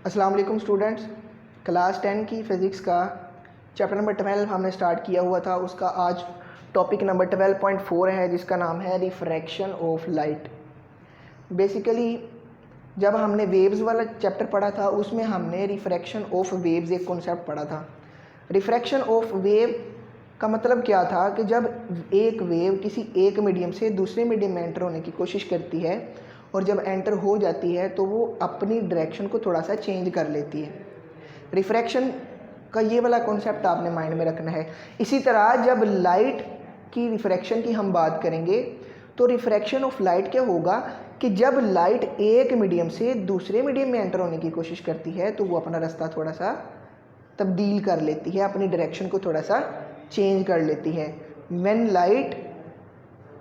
अस्सलाम वालेकुम students. Class 10 की फ़िज़िक्स का चैप्टर नंबर 12 हमने स्टार्ट किया हुआ था। उसका आज टॉपिक नंबर 12.4 है, जिसका नाम है रिफ्रैक्शन ऑफ लाइट। बेसिकली जब हमने वेव्स वाला चैप्टर पढ़ा था उसमें हमने रिफ्रैक्शन ऑफ वेव्स एक कॉन्सेप्ट पढ़ा था। रिफ्रैक्शन ऑफ वेव का मतलब क्या था कि जब एक वेव किसी एक मीडियम से दूसरे मीडियम में एंटर होने की कोशिश करती है और जब एंटर हो जाती है तो वो अपनी डायरेक्शन को थोड़ा सा चेंज कर लेती है। रिफ्रैक्शन का ये वाला कॉन्सेप्ट आपने माइंड में रखना है। इसी तरह जब लाइट की रिफ्रैक्शन की हम बात करेंगे तो रिफ्रैक्शन ऑफ लाइट क्या होगा कि जब लाइट एक मीडियम से दूसरे मीडियम में एंटर होने की कोशिश करती है तो वो अपना रास्ता थोड़ा सा तब्दील कर लेती है, अपनी डायरेक्शन को थोड़ा सा चेंज कर लेती है। When light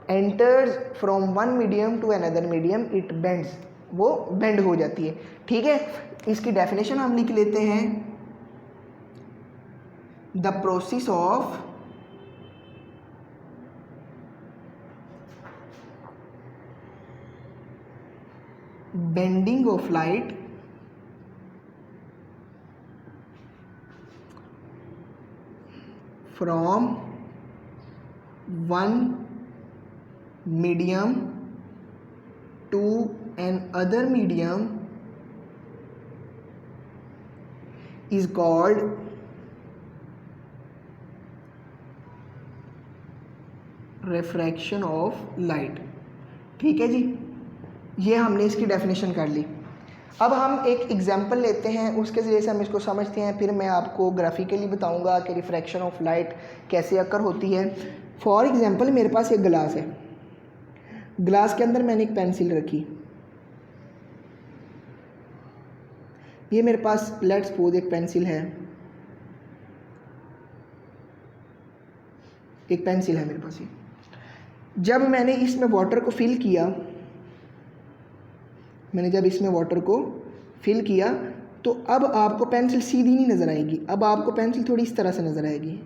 enters from one medium to another medium it bends, वो बेंड हो जाती है। ठीक है, इसकी डेफिनेशन हम लिख लेते हैं। The process of bending of light from one medium to an other medium is called refraction of light। ठीक है जी, ये हमने इसकी डेफिनेशन कर ली। अब हम एक एग्जांपल लेते हैं, उसके ज़रिए से हम इसको समझते हैं, फिर मैं आपको ग्राफिकली बताऊंगा कि रिफ्रैक्शन ऑफ लाइट कैसे अकर होती है। फॉर एग्जांपल मेरे पास एक गिलास है, ग्लास के अंदर मैंने एक पेंसिल रखी। ये मेरे पास लेट्स सपोज एक पेंसिल है, एक पेंसिल है मेरे पास। ये जब मैंने इसमें वाटर को फिल किया, जब इसमें वाटर को फिल किया तो अब आपको पेंसिल सीधी नहीं नज़र आएगी, अब आपको पेंसिल थोड़ी इस तरह से नज़र आएगी।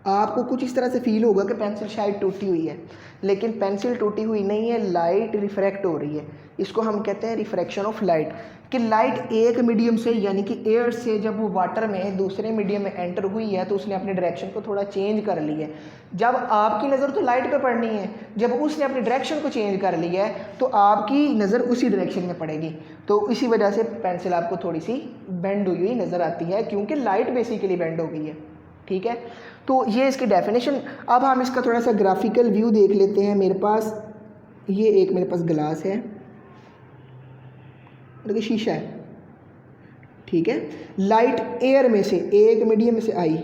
आपको कुछ इस तरह से फील होगा कि पेंसिल शायद टूटी हुई है, लेकिन पेंसिल टूटी हुई नहीं है, लाइट रिफ्रैक्ट हो रही है। इसको हम कहते हैं रिफ्रैक्शन ऑफ लाइट। कि लाइट एक मीडियम से यानी कि एयर से जब वो वाटर में दूसरे मीडियम में एंटर हुई है तो उसने अपनी डायरेक्शन को थोड़ा चेंज कर ली है। जब आपकी नज़र तो लाइट पे पड़नी है, जब उसने अपनी डायरेक्शन को चेंज कर लिया है तो आपकी नज़र उसी डायरेक्शन में पड़ेगी। तो इसी वजह से पेंसिल आपको थोड़ी सी बेंड हुई हुई नज़र आती है, क्योंकि लाइट बेसिकली बेंड हो गई है। ठीक है, तो ये इसकी डेफिनेशन। अब हम इसका थोड़ा सा ग्राफिकल व्यू देख लेते हैं। मेरे पास ये एक मेरे पास गिलास है, देखिए शीशा है। ठीक है, लाइट एयर में से एक मीडियम में से आई।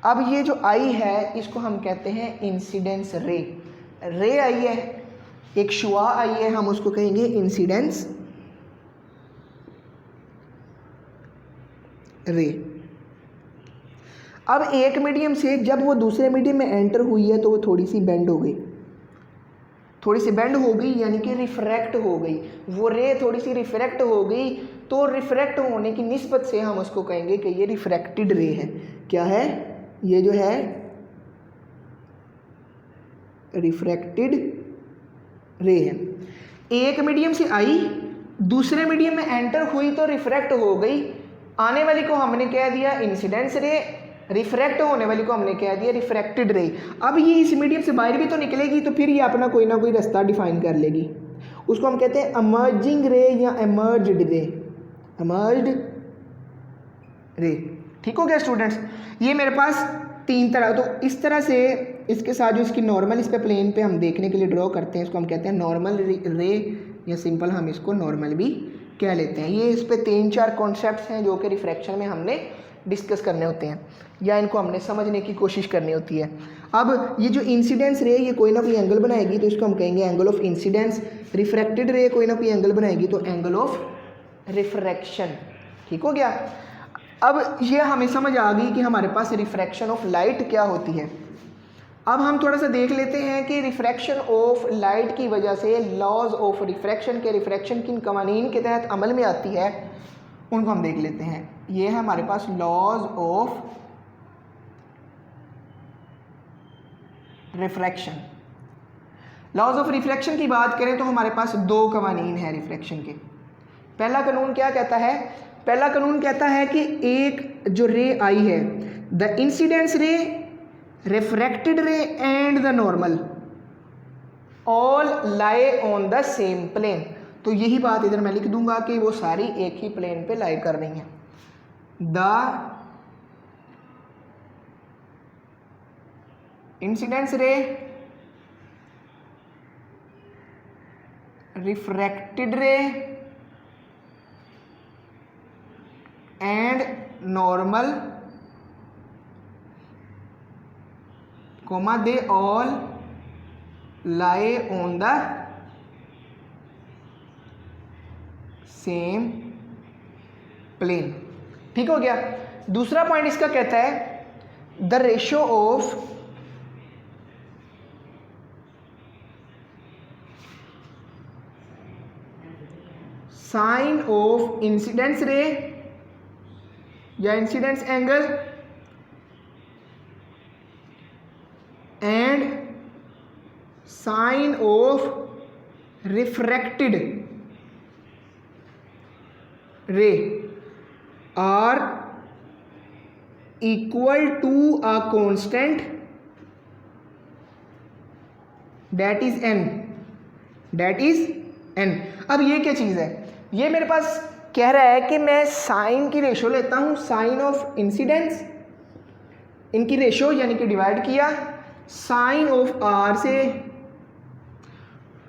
अब ये जो आई है इसको हम कहते हैं इंसिडेंस रे। रे आई है, एक शुआ आई है, हम उसको कहेंगे इंसिडेंस रे। अब एक मीडियम से जब वो दूसरे मीडियम में एंटर हुई है तो वो थोड़ी सी बेंड हो गई, थोड़ी सी बेंड हो गई यानी कि रिफ्रैक्ट हो गई। वो रे थोड़ी सी रिफ्रैक्ट हो गई, तो रिफ्रैक्ट होने की निस्बत से हम उसको कहेंगे कि ये रिफ्रैक्टेड रे है। क्या है? ये जो है रिफ्रैक्टेड रे है। एक मीडियम से आई, दूसरे मीडियम में एंटर हुई तो रिफ्रैक्ट हो गई। आने वाली को हमने कह दिया इंसिडेंस रे, रिफ्रैक्ट होने वाली को हमने कह दिया रिफ्रैक्टेड रे। अब ये इस मीडियम से बाहर भी तो निकलेगी, तो फिर ये अपना कोई ना कोई रास्ता डिफाइन कर लेगी। उसको हम कहते हैं एमर्जिंग रे या एमर्ज्ड रे, एमर्ज्ड रे। ठीक हो गया स्टूडेंट्स? ये मेरे पास तीन तरह, तो इस तरह से इसके साथ जो इसकी नॉर्मल इस पे प्लेन पे हम देखने के लिए ड्रॉ करते हैं, इसको हम कहते हैं नॉर्मल रे या सिंपल हम इसको नॉर्मल भी कह लेते हैं। ये इस पे 3-4 कॉन्सेप्ट्स हैं जो कि रिफ्रैक्शन में हमने डिस्कस करने होते हैं या इनको हमने समझने की कोशिश करनी होती है। अब ये जो इंसिडेंस रे ये कोई ना कोई एंगल बनाएगी तो इसको हम कहेंगे एंगल ऑफ इंसिडेंस। रिफ्रैक्टेड रे कोई ना कोई एंगल बनाएगी तो एंगल ऑफ रिफ्रैक्शन। ठीक हो गया? अब ये हमें समझ आ गई कि हमारे पास रिफ्रैक्शन ऑफ लाइट क्या होती है। अब हम थोड़ा सा देख लेते हैं कि रिफ्रैक्शन ऑफ लाइट की वजह से लॉज ऑफ रिफ्रैक्शन के, रिफ्रैक्शन किन कवानीन के तहत अमल में आती है, उनको हम देख लेते हैं। ये है हमारे पास laws of refraction. Laws of reflection की बात करें तो हमारे पास दो कवानीन है रिफ्लेक्शन के। पहला कानून क्या कहता है? पहला कानून कहता है कि एक जो रे आई है, the incidence ray, refracted ray and the normal all lie on the same plane. तो यही बात इधर मैं लिख दूंगा कि वो सारी एक ही प्लेन पे लाई कर रही हैं। The incidence ray, refracted ray and normal comma they all lie on the same plane। ठीक हो गया। दूसरा पॉइंट इसका कहता है the ratio of sine of incidence ray या incidence angle and sine of refracted ray are equal to a constant that is n, that is n. अब ये क्या चीज़ है? ये मेरे पास कह रहा है कि मैं साइन की रेशो लेता हूँ, साइन ऑफ इंसिडेंस, इनकी रेशो यानी कि डिवाइड किया साइन ऑफ आर से,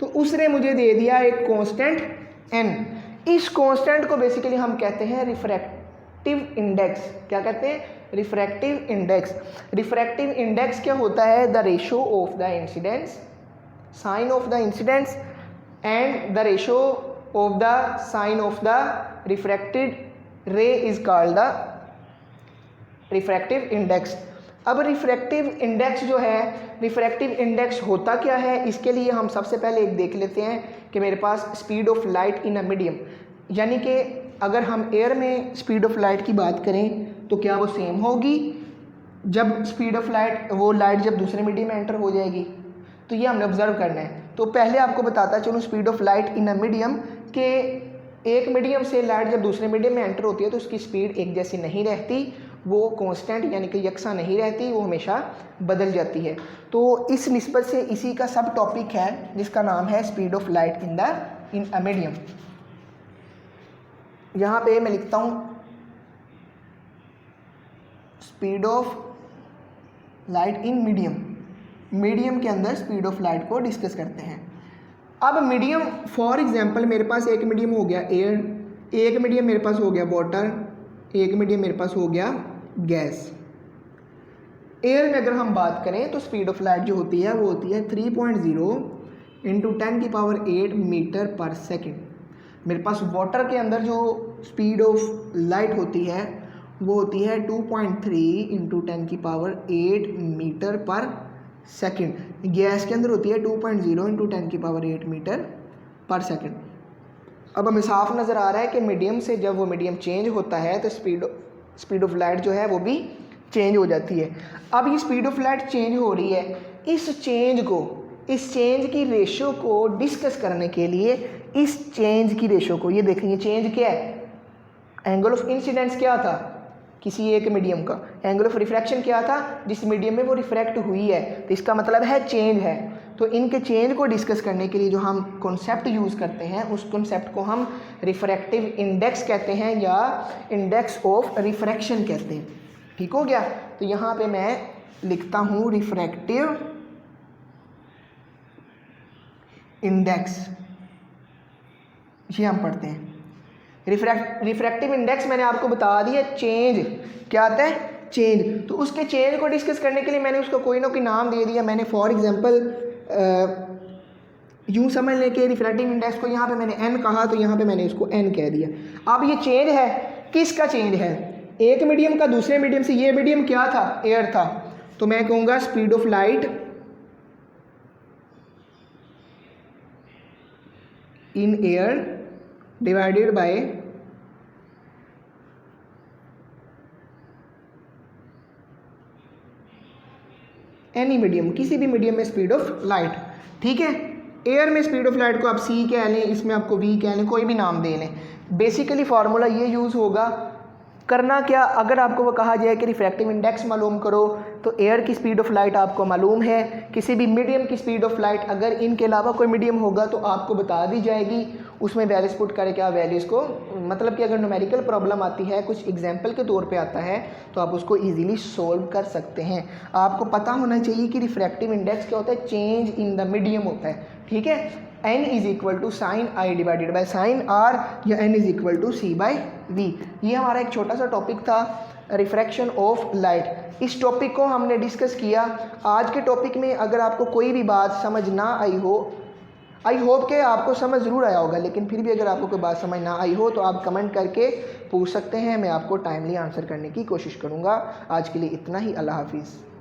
तो उसने मुझे दे दिया एक कांस्टेंट एन। इस कांस्टेंट को बेसिकली हम कहते हैं रिफ्रैक्टिव इंडेक्स। क्या कहते हैं? Refractive index. रिफ्रैक्टिव इंडेक्स क्या होता है? The ratio of the incidence, sine of the incidence and the ratio of the sine of the refracted ray is called the refractive index. अब रिफ्रैक्टिव इंडेक्स जो है, refractive index होता क्या है? इसके लिए हम सबसे पहले एक देख लेते हैं कि मेरे पास speed of light in a medium, यानी कि अगर हम एयर में स्पीड ऑफ लाइट की बात करें तो क्या वो सेम होगी जब स्पीड ऑफ लाइट, वो लाइट जब दूसरे मीडियम में एंटर हो जाएगी? तो ये हमने ऑब्जर्व करना है। तो पहले आपको बताता चलूँ speed of light in a medium के एक मीडियम से लाइट जब दूसरे मीडियम में एंटर होती है तो उसकी स्पीड एक जैसी नहीं रहती, वो कांस्टेंट यानी कि यकसा नहीं रहती, वो हमेशा बदल जाती है। तो इस निस्बत से इसी का सब टॉपिक है जिसका नाम है speed of light in a medium. यहाँ पे मैं लिखता हूँ speed of light in medium. Medium के अंदर स्पीड ऑफ लाइट को डिस्कस करते हैं। अब मीडियम, फॉर एग्जांपल मेरे पास एक मीडियम हो गया एयर, एक मीडियम मेरे पास हो गया वाटर, एक मीडियम मेरे पास हो गया गैस। एयर में अगर हम बात करें तो स्पीड ऑफ लाइट जो होती है वो होती है 3.0 इंटू 10⁸ मीटर पर सेकेंड। मेरे पास वाटर के अंदर जो स्पीड ऑफ लाइट होती है वो होती है 2.3 इंटू 10⁸ मीटर पर सेकेंड। गैस के अंदर होती है 2.0 इंटू 10⁸ मीटर पर सेकेंड। अब हमें साफ नज़र आ रहा है कि मीडियम से जब वो मीडियम चेंज होता है तो स्पीड ऑफ लाइट जो है वो भी चेंज हो जाती है। अब ये स्पीड ऑफ लाइट चेंज हो रही है, इस चेंज की रेशो को डिस्कस करने के लिए इस चेंज की रेशो को, ये देखेंगे चेंज क्या है, एंगल ऑफ इंसिडेंस क्या था किसी एक मीडियम का, एंगल ऑफ रिफ्रैक्शन क्या था जिस मीडियम में वो रिफ्रैक्ट हुई है, तो इसका मतलब है चेंज है। तो इनके चेंज को डिस्कस करने के लिए जो हम कॉन्सेप्ट यूज़ करते हैं उस कॉन्सेप्ट को हम रिफ्रैक्टिव इंडेक्स कहते हैं या इंडेक्स ऑफ रिफ्रैक्शन कहते हैं। ठीक हो गया। तो यहाँ पे मैं लिखता हूँ रिफ्रैक्टिव इंडेक्स, ये हम पढ़ते हैं। रिफ्रैक्टिव इंडेक्स मैंने आपको बता दिया, चेंज क्या आता है, चेंज। तो उसके चेंज को डिस्कस करने के लिए मैंने उसको कोई ना कोई नाम दे दिया। मैंने फॉर एग्जांपल यूँ समझ लें कि रिफ्रैक्टिव इंडेक्स को यहाँ पे मैंने n कहा तो यहाँ पे मैंने उसको n कह दिया। अब ये चेंज है, किसका चेंज है, एक मीडियम का दूसरे मीडियम से। ये मीडियम क्या था, एयर था, तो मैं कहूँगा speed of light in air divided by any medium, किसी भी मीडियम में स्पीड ऑफ लाइट। ठीक है। एयर में स्पीड ऑफ लाइट को आप c कह लें, इसमें आपको v कह लें, कोई भी नाम दे लें। बेसिकली फार्मूला ये यूज़ होगा। करना क्या, अगर आपको वो कहा जाए कि रिफ्रैक्टिव इंडेक्स मालूम करो, तो एयर की स्पीड ऑफ लाइट आपको मालूम है, किसी भी मीडियम की स्पीड ऑफ लाइट अगर इनके अलावा कोई मीडियम होगा तो आपको बता दी जाएगी, उसमें वैल्यूज पुट करके आप वैल्यूज़ को, मतलब कि अगर न्यूमेरिकल प्रॉब्लम आती है, कुछ एग्जाम्पल के तौर पे आता है, तो आप उसको ईजिली सोल्व कर सकते हैं। आपको पता होना चाहिए कि रिफ्रैक्टिव इंडेक्स क्या होता है, चेंज इन द मीडियम होता है, ठीक है। n is equal to sine I divided by sine R, या n is equal to C by V. ये हमारा एक छोटा सा टॉपिक था, रिफ्रैक्शन ऑफ लाइट। इस टॉपिक को हमने डिस्कस किया। आज के टॉपिक में अगर आपको कोई भी बात समझ ना आई हो, आई होप कि आपको समझ ज़रूर आया होगा, लेकिन फिर भी अगर आपको कोई बात समझ ना आई हो तो आप कमेंट करके पूछ सकते हैं, मैं आपको टाइमली आंसर करने की कोशिश करूँगा। आज के लिए इतना ही, अल्लाह हाफिज़।